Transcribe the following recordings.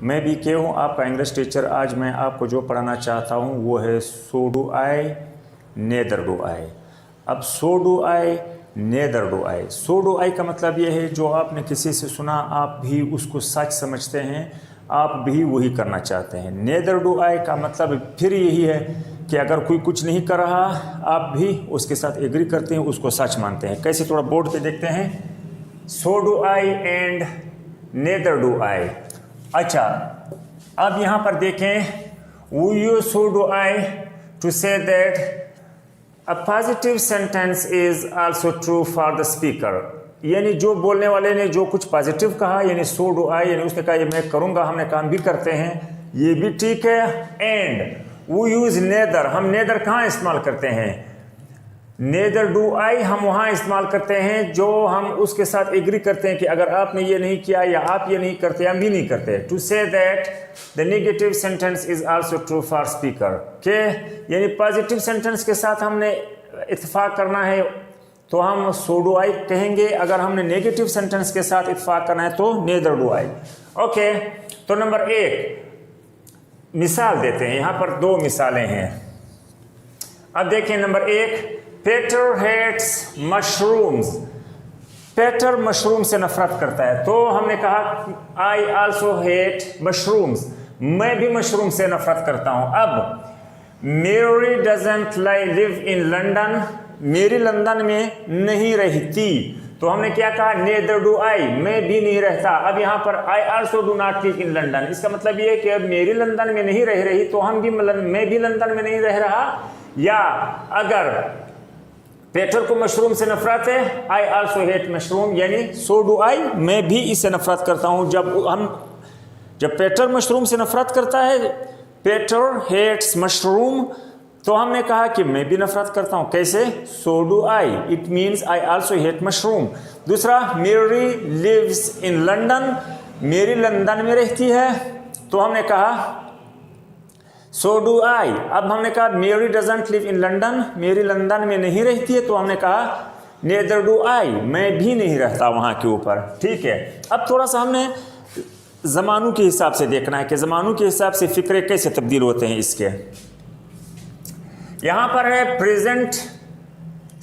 मैं भी के हूँ आपका इंग्लिश टीचर। आज मैं आपको जो पढ़ाना चाहता हूँ वो है so do I, neither do I. अब so do I, neither do I. So do I का मतलब ये है जो आपने किसी से सुना आप भी उसको सच समझते हैं, आप भी वही करना चाहते हैं। नेदर डू आई का मतलब फिर यही है कि अगर कोई कुछ नहीं कर रहा आप भी उसके साथ एग्री करते हैं, उसको सच मानते हैं। कैसे, थोड़ा बोर्ड पे देखते हैं। So do I and neither do I. अच्छा, अब यहाँ पर देखें, वो you so do I to say that a positive sentence is also true for the speaker. यानी जो बोलने वाले ने जो कुछ पॉजिटिव कहा, यानी सो डू आई, यानी उसने कहा ये मैं करूँगा, हमने काम भी करते हैं, ये भी ठीक है। एंड वो यूज नेदर, हम नेदर कहाँ इस्तेमाल करते हैं? नेदर डू आई हम वहाँ इस्तेमाल करते हैं जो हम उसके साथ एग्री करते हैं कि अगर आपने ये नहीं किया या आप ये नहीं करते, हम भी नहीं करते। To say that the negative sentence is also true for speaker के, यानी पॉजिटिव सेंटेंस के साथ हमने इत्तेफाक करना है तो हम सो डू आई कहेंगे, अगर हमने नेगेटिव सेंटेंस के साथ इत्तेफाक करना है तो नेदर डू आई। ओके, तो नंबर 1 मिसाल देते हैं। यहाँ पर 2 मिसालें हैं। अब देखिए नंबर 1, पेटर हेट्स मशरूम्स। पेटर मशरूम से नफरत करता है, तो हमने कहा आई आल्सो हेट मशरूम्स, मैं भी मशरूम से नफरत करता हूं। अब मेरी डजंट लिव इन लंदन, मेरी लंदन में नहीं रहती, तो हमने क्या कहा? नेदर डू आई, मैं भी नहीं रहता। अब यहाँ पर I also do not live in London, इसका मतलब ये है कि अब मेरी लंदन में नहीं रह रही तो हम भी मैं भी लंदन में नहीं रह रहा। या अगर पेटर को मशरूम से नफरत है, आई आल्सो हेट मशरूम, यानी सो डू आई, मैं भी इससे नफरत करता हूँ। जब पेटर मशरूम से नफरत करता है, पेटर हेट्स मशरूम, तो हमने कहा कि मैं भी नफरत करता हूँ। कैसे? सो do I, it means I also hate mushroom. दूसरा, मेरी लिव्स इन लंदन, मेरी लंदन में रहती है, तो हमने कहा सो डू आई। अब हमने कहा मेरी डजंट लिव इन लंदन, मेरी लंदन में नहीं रहती है, तो हमने कहा नेदर डू आई, मैं भी नहीं रहता वहाँ के ऊपर। ठीक है, अब थोड़ा सा हमने ज़मानों के हिसाब से देखना है कि ज़मानों के हिसाब से फ़िक्रे कैसे तब्दील होते हैं इसके। यहाँ पर है present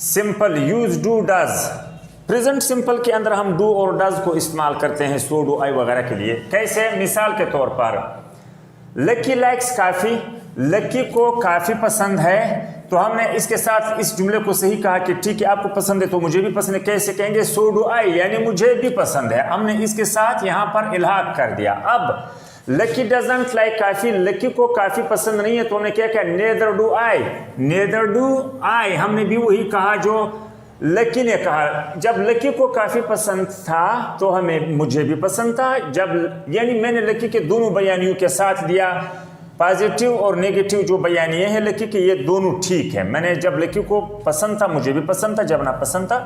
simple, use do does. Present simple के अंदर हम डू और डज को इस्तेमाल करते हैं सो डू आई वगैरह के लिए। कैसे? मिसाल के तौर पर लकी लाइक्स काफ़ी, लकी को काफ़ी पसंद है, तो हमने इसके साथ इस जुमले को सही कहा कि ठीक है आपको पसंद है तो मुझे भी पसंद है। कैसे कहेंगे? सो डू आई, यानी मुझे भी पसंद है। हमने इसके साथ यहाँ पर इल्हाक कर दिया। अब Lucky doesn't like coffee, Lucky को काफ़ी पसंद नहीं है, तो हमने क्या किया? Neither do I, neither do I, हमने भी वही कहा जो लकी ने कहा। जब लकी को काफ़ी पसंद था तो हमें मुझे भी पसंद था। जब यानी मैंने लकी के दोनों बयानियों के साथ दिया, पॉजिटिव और नेगेटिव जो बयानिए हैं लकी के, ये दोनों ठीक है। मैंने जब लकी को पसंद था मुझे भी पसंद था, जब ना पसंद था,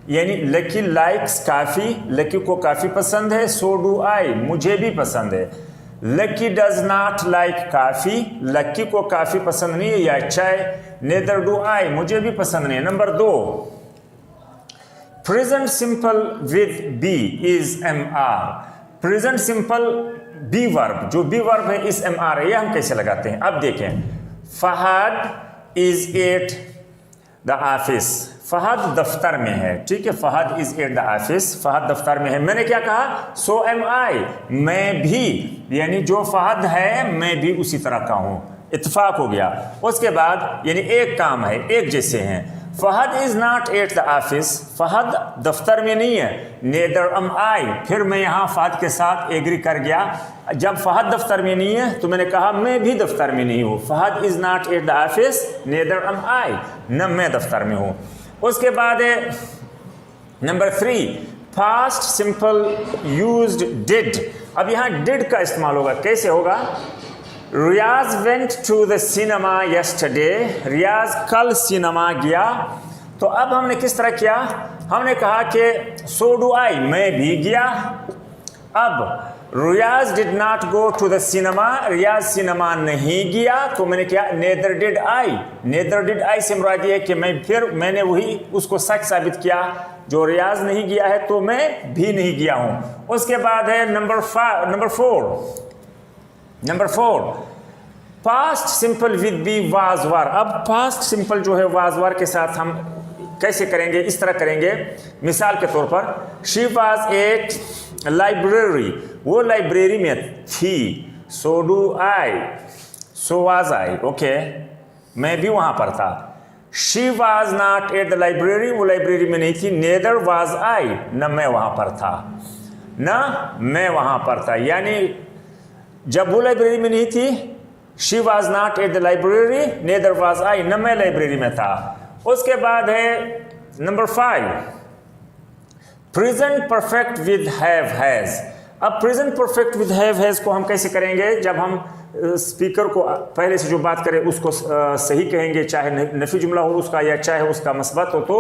यानी लकी लाइक्स काफ़ी, लकी को काफ़ी पसंद है। सो डू आई, मुझे भी पसंद है। Lucky does not like coffee, Lucky को काफ़ी पसंद नहीं है या चाय। नेदर डू आई, मुझे भी पसंद नहीं है। Number 2, present simple with be is am are. Present simple be verb, जो बी वर्ब है इस एम आर है, यह हम कैसे लगाते हैं? अब देखें, Fahad is at the office, Fahad दफ्तर में है। ठीक है, Fahad is at the office, Fahad दफ्तर में है। मैंने क्या कहा? सो एम आई, मैं भी, यानी जो फहद है मैं भी उसी तरह का हूं। इत्तेफाक हो गया। उसके बाद यानी एक काम है, एक जैसे हैं। Fahad is not at the office, Fahad दफ्तर में नहीं है। नेदर एम आई, फिर मैं यहाँ फहद के साथ एग्री कर गया। जब फहद दफ्तर में नहीं है तो मैंने कहा मैं भी दफ्तर में नहीं हूँ। Fahad is not at the office, neither am I, न मैं दफ्तर में हूँ। उसके बाद number 3, past simple used did. अब यहाँ डिड का इस्तेमाल होगा। कैसे होगा? Riyaz went to the cinema yesterday, Riyaz कल सिनेमा गया। तो अब हमने किस तरह किया? हमने कहा कि सो डू आई, मैं भी गया। अब Riyaz did not go to the cinema, Riyaz cinema नहीं गया, तो मैंने क्या? Neither did I, neither did I से मुराद ये है कि मैंने वही उसको सच साबित किया, जो रियाज नहीं गया है तो मैं भी नहीं गया हूं। उसके बाद है number 4, number 4, past simple with be was were. अब पास्ट सिंपल जो है वाज वर के साथ हम कैसे करेंगे, इस तरह करेंगे। मिसाल के तौर पर शी वाज एट लाइब्रेरी, वो लाइब्रेरी में थी। सो do I, so was I, okay, मैं भी वहां पर था। She was not at the library, वो लाइब्रेरी में नहीं थी। नेदर वाज आई, न मैं वहां पर था, न मैं वहां पर था। यानी जब वो लाइब्रेरी में नहीं थी, she was not at the library, neither was I, न मैं लाइब्रेरी में था। उसके बाद है number 5, present perfect with have has. अब present perfect with have has को हम कैसे करेंगे? जब हम स्पीकर को पहले से जो बात करें उसको सही कहेंगे, चाहे नफी जुमला हो उसका या चाहे उसका मस्बत हो। तो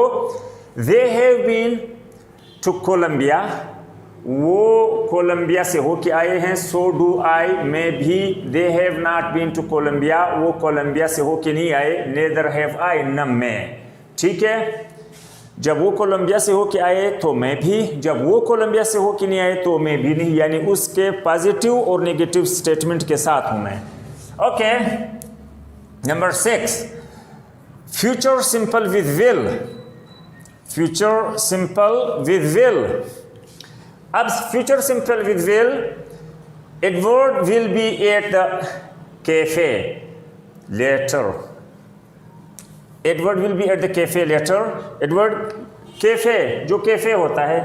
they have been to Colombia, वो कोलंबिया से होके आए हैं। सो डू आई, मैं भी। They have not been to Colombia, वो कोलंबिया से होके नहीं आए। नेदर हैव आई, न मैं। ठीक है, जब वो कोलंबिया से होके आए तो मैं भी, जब वो कोलंबिया से होके नहीं आए तो मैं भी नहीं। यानी उसके पॉजिटिव और नेगेटिव स्टेटमेंट के साथ हूं मैं। Okay, number 6, future simple with will. Future simple with will. अब future simple with will, Edward will be at the cafe later. Edward will be at the cafe later. Edward cafe, जो cafe होता है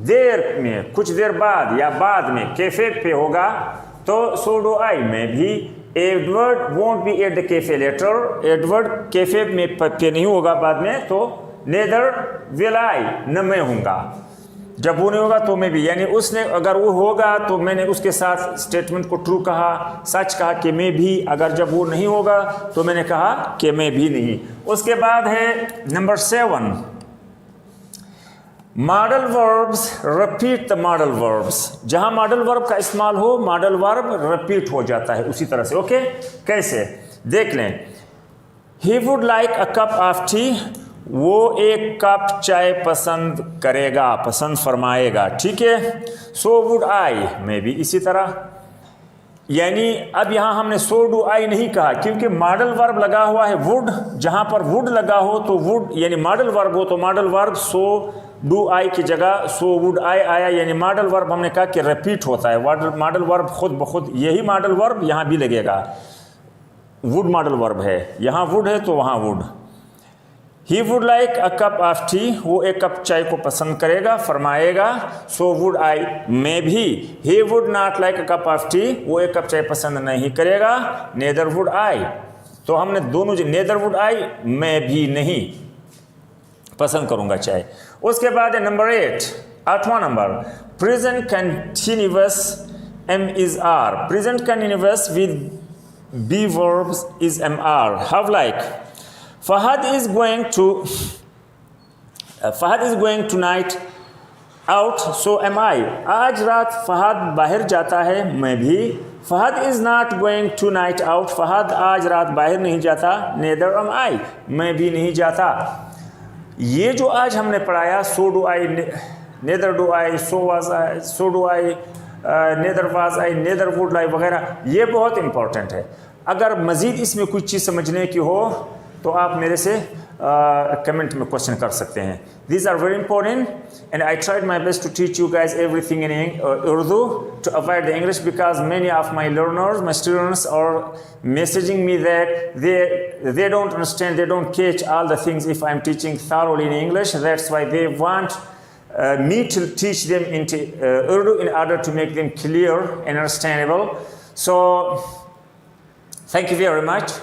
देर में, कुछ देर बाद या बाद में कैफे पे होगा। तो सो डू आई, मैं भी। Edward won't be at the cafe later, Edward cafe में पे नहीं होगा बाद में। तो नेदर विल आई, न मैं हूँगा। जब वो नहीं होगा तो मैं भी, यानी उसने अगर वो होगा तो मैंने उसके साथ स्टेटमेंट को ट्रू कहा, सच कहा कि मैं भी। अगर जब वो नहीं होगा तो मैंने कहा कि मैं भी नहीं। उसके बाद है number 7, modal verbs repeat the modal verbs. जहां मॉडल वर्ब का इस्तेमाल हो, मॉडल वर्ब रिपीट हो जाता है उसी तरह से। ओके, कैसे देख लें। He would like a cup of T, वो एक कप चाय पसंद करेगा, पसंद फरमाएगा। ठीक है, सो वुड आई, मैं भी इसी तरह। यानी अब यहां हमने सो डू आई नहीं कहा क्योंकि मॉडल वर्ब लगा हुआ है वुड। जहां पर वुड लगा हो तो वुड यानी मॉडल वर्ब हो तो मॉडल वर्ब सो डू आई की जगह सो वुड आई आया। यानी मॉडल वर्ब हमने कहा कि रिपीट होता है। मॉडल वर्ब खुद ब खुद, यही मॉडल वर्ब यहां भी लगेगा। वुड मॉडल वर्ब है, यहां वुड है तो वहां would. He would like a cup of T, वो एक कप चाय को पसंद करेगा, फरमाएगा। सो वुड आई, मैं भी। He would not like a cup of T, वो एक कप चाय पसंद नहीं करेगा। नेदर वुड आई, तो हमने दोनों, नेदर वुड आई, मैं भी नहीं पसंद करूंगा चाय। उसके बाद है नंबर 8, 8वां number, present continuous am is are. Present continuous with be verbs is am are. How like Fahad is going tonight out, so am I. आज रात फहद बाहर जाता है, मैं भी। Fahad is not going tonight out, Fahad आज रात बाहर नहीं जाता। Neither am I, मैं भी नहीं जाता। ये जो आज हमने पढ़ाया, so do I, neither do I, so was I, so do I, neither was I, neither would I वगैरह, ये बहुत इंपॉर्टेंट है। अगर मज़ीद इसमें कुछ चीज़ समझने की हो तो आप मेरे से कमेंट में क्वेश्चन कर सकते हैं। These are very important and I tried my best to teach you guys everything in Urdu to avoid the English because many of my learners, my students are messaging me that they don't understand, they don't catch all the things if I'm teaching thoroughly in English. That's why they want me to teach them into Urdu in order to make them clear and understandable. So thank you very much.